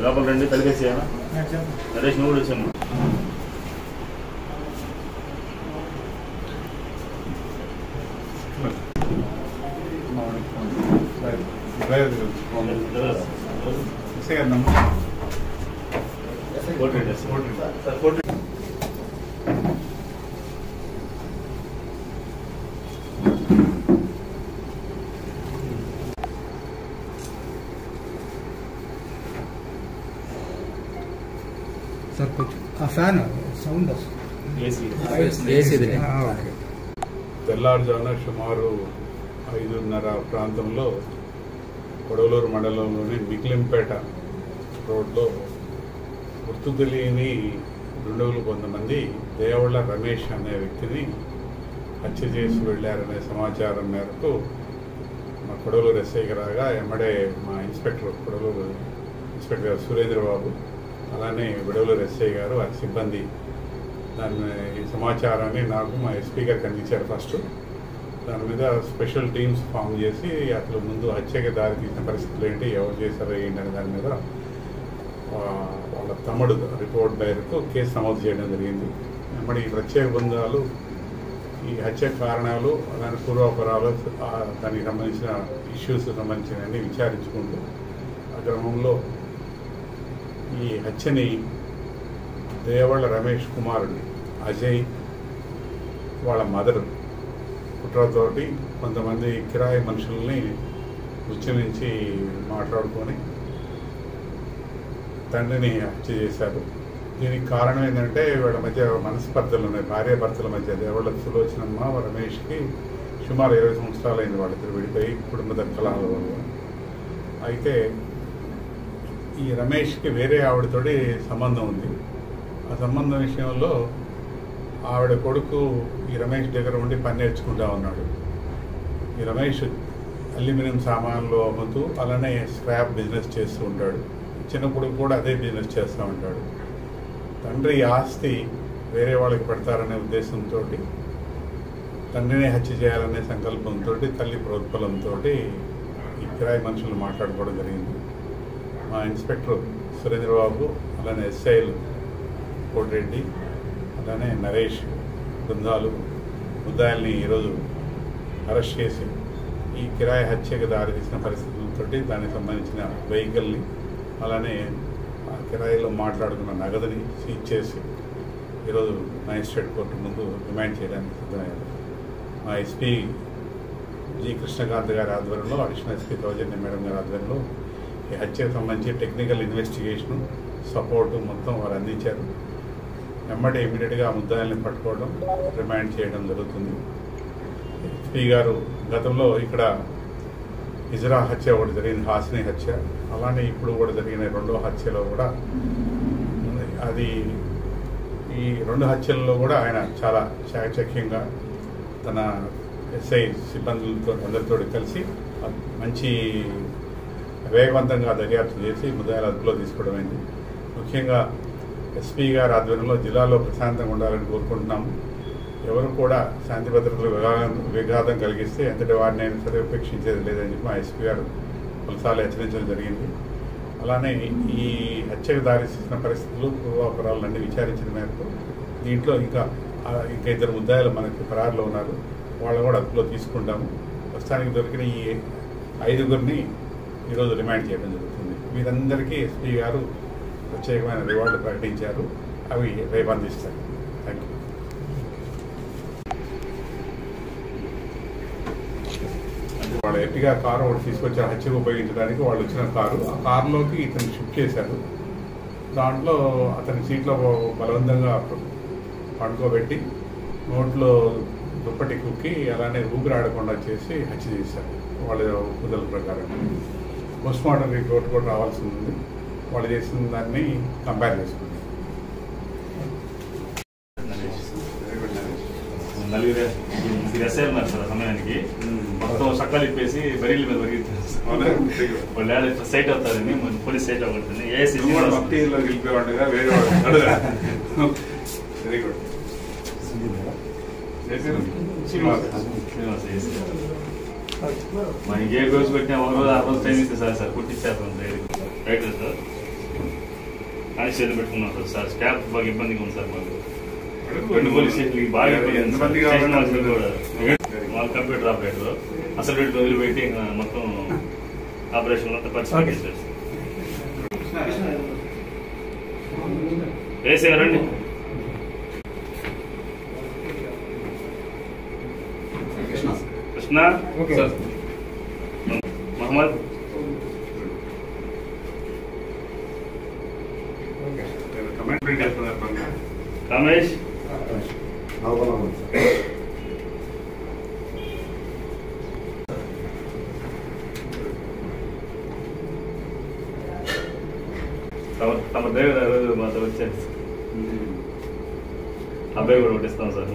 లోపల రండి కలిపేసి నరేష్ నువ్వు కూడా వచ్చాను. सर कुछ फैन సౌండ్ తెల్లారుజామున సుమారు 5:30 ప్రాంతంలో కొడవలూరు మండలంలోని మిక్లింపేట రోడ్లో గుర్తు తెలియని దుండగులు కొంతమంది దేవళ్ళ రమేష్ అనే వ్యక్తిని హత్య చేసి వెళ్ళారనే సమాచారం మేరకు మా కొడవలూరు ఎస్ఐకి రాగా ఎమ్మడే మా కొడవలూరు ఇన్స్పెక్టర్ సురేంద్రబాబు అలానే విడవలూరు ఎస్ఐ గారు ఆ సిబ్బంది ఈ సమాచారాన్ని నాకు మా ఎస్పీ గారికి అందించారు. ఫస్ట్ దాని మీద స్పెషల్ టీమ్స్ ఫామ్ చేసి అసలు ముందు హత్యకి దారి తీసిన పరిస్థితులు ఏంటి, ఎవరు చేశారో ఏంటి అనే దాని మీద వాళ్ళ తమ్ముడు రిపోర్ట్ మేరకు కేసు నమోదు చేయడం జరిగింది. మరి ఈ ప్రత్యేక బృందాలు ఈ హత్య కారణాలు అలానే పూర్వాపరాలు దానికి సంబంధించిన ఇష్యూస్ సంబంధించినవన్నీ విచారించుకుంటూ ఆ క్రమంలో ఈ హత్యని దేవళ్ళ రమేష్ కుమారుడు అజయ్ వాళ్ళ మదరు కుట్రతోటి కొంతమంది కిరాయి మనుషుల్ని గుచ్చి నుంచి మాట్లాడుకొని తండ్రిని హత్య చేశారు. దీనికి కారణం ఏంటంటే వీళ్ళ మధ్య మనస్పర్ధలు ఉన్నాయి, భార్యాభర్తల మధ్య. దేవళ్ళ సులోచనమ్మ రమేష్కి సుమారు 20 సంవత్సరాలు అయింది వాళ్ళిద్దరు విడిపోయి కుటుంబ కలహాల వల్ల. అయితే ఈ రమేష్కి వేరే ఆవిడతోటి సంబంధం ఉంది. ఆ సంబంధం విషయంలో ఆవిడ కొడుకు ఈ రమేష్ దగ్గర ఉండి పని నేర్చుకుంటా ఉన్నాడు. ఈ రమేష్ అల్యూమినియం సామాన్లు అమ్ముతూ అలానే స్క్రాప్ బిజినెస్ చేస్తూ ఉంటాడు. చిన్న కొడుకు కూడా అదే బిజినెస్ చేస్తూ ఉంటాడు. తండ్రి ఆస్తి వేరే వాళ్ళకి పెడతారనే ఉద్దేశంతో తండ్రిని హత్య చేయాలనే సంకల్పంతో తల్లి ప్రోత్బలంతో ఈ కిరాయి మనుషులు మాట్లాడుకోవడం జరిగింది. మా ఇన్స్పెక్టర్ సురేంద్రబాబు అలానే ఎస్ఐలు కోటిరెడ్డి అలానే నరేష్ బృందాలు ముద్దాయిల్ని ఈరోజు అరెస్ట్ చేసి ఈ కిరాయి హత్యకు దారితీసిన పరిస్థితులతో దానికి సంబంధించిన వెహికల్ని అలానే ఆ కిరాయిలో మాట్లాడుకున్న నగదుని సీజ్ చేసి ఈరోజు మ్యాజిస్ట్రేట్ కోర్టు ముందు రిమాండ్ చేయడానికి సిద్ధమయ్యారు. మా ఎస్పీ జి కృష్ణకాంత్ గారి ఆధ్వర్యంలో, అడిషనల్ ఎస్పీ సౌజన్య మేడం గారి ఆధ్వర్యంలో ఈ హత్యకు సంబంధించి టెక్నికల్ ఇన్వెస్టిగేషను సపోర్టు మొత్తం వారు అందించారు. వెంబడి ఇమీడియట్గా ముద్దాయిల్ని పట్టుకోవడం, రిమాండ్ చేయడం జరుగుతుంది. ఎస్పీ గారు గతంలో ఇక్కడ ఇజ్రా హత్య ఒకటి జరిగింది, హాసిని హత్య, అలానే ఇప్పుడు కూడా జరిగిన 2వ హత్యలో కూడా అది ఈ 2 హత్యల్లో కూడా ఆయన చాలా చాకచక్యంగా తన ఎస్ఐ సిబ్బందులతో అందరితో కలిసి మంచి వేగవంతంగా దర్యాప్తు చేసి ముద్దాయిల అదుపులో తీసుకోవడమైంది. ముఖ్యంగా ఎస్పీ గారి ఆధ్వర్యంలో జిల్లాలో ప్రశాంతంగా ఉండాలని కోరుకుంటున్నాము. ఎవరు కూడా శాంతి భద్రతలు విఘాతం కలిగిస్తే ఎంతటి వారిని అయినా సరే ఉపేక్షించేది లేదని చెప్పి మా ఎస్పీ గారు పలుసార్లు హెచ్చరించడం జరిగింది. అలానే ఈ హత్యకు దారితీసిన పరిస్థితులు పూర్వాపరాలన్నీ విచారించిన మేరకు దీంట్లో ఇంకా 2 ముద్దాయిలు మనకి పరారులో ఉన్నారు, వాళ్ళని కూడా అదుపులో తీసుకుంటాము. ప్రస్తుతానికి దొరికిన ఈ 5గురిని ఈరోజు రిమాండ్ చేయడం జరుగుతుంది. వీరందరికీ ఎస్పీ గారు ప్రత్యేకమైన రివార్డు ప్రకటించారు, అవి రేపు అందిస్తారు. Thank you. వాళ్ళ ఎర్టిగా కారు ఒకటి తీసుకొచ్చారు హత్యకు ఉపయోగించడానికి. వాళ్ళు వచ్చిన కారు, ఆ కారులోకి ఇతను షిఫ్ట్ చేశారు. దాంట్లో అతని సీట్లో బలవంతంగా పడుకోబెట్టి నోట్లో దుప్పటి కుక్కి అలానే ఊపిరాడకుండా చేసి హత్య చేశారు. వాళ్ళ కుదల ప్రకారం పోస్ట్మార్టం రిపోర్ట్ కూడా రావాల్సి ఉంది. వాళ్ళు చేసిన దాన్ని కంపేర్ చేసుకుంటాం. నలుగురు ఎస్ఐ ఉన్నారు సార్ సమయానికి. మొత్తం చక్కలు ఇప్పేసి బరీల మీద వాళ్ళు సైట్ అవుతారని పోలీస్ సైట్ అవ్వకూడదని భక్తిలో గెలిపేవాడుగా వేరే వాడు. Very good. శ్రీనివాస్ చేశారు. మనకి ఏ రోజు పెట్టినా ఒక రోజు ఆ రోజు టైం ఇస్తే సార్ కుట్టించేస్తాం రైట్ సార్. కానీ చేతులు పెట్టుకున్నాం సార్. స్టాఫ్ బాగా ఇబ్బందిగా ఉంది సార్ మాకు. 2 పోలీస్ స్టేషన్కి బాగా ఇబ్బంది కూడా మాకు కంప్యూటర్ ఆపరేటర్ అసలు రోజులు పెట్టి మొత్తం ఆపరేషన్ అంతా పరిస్థితి చేసేసి వేసేవారండి. కృష్ణ మహమ్మద్ రమేష్ తమ దేవుడు ఆ రోజు మాతో వచ్చారు. అబ్బాయి కూడా కొట్టిస్తాం సార్.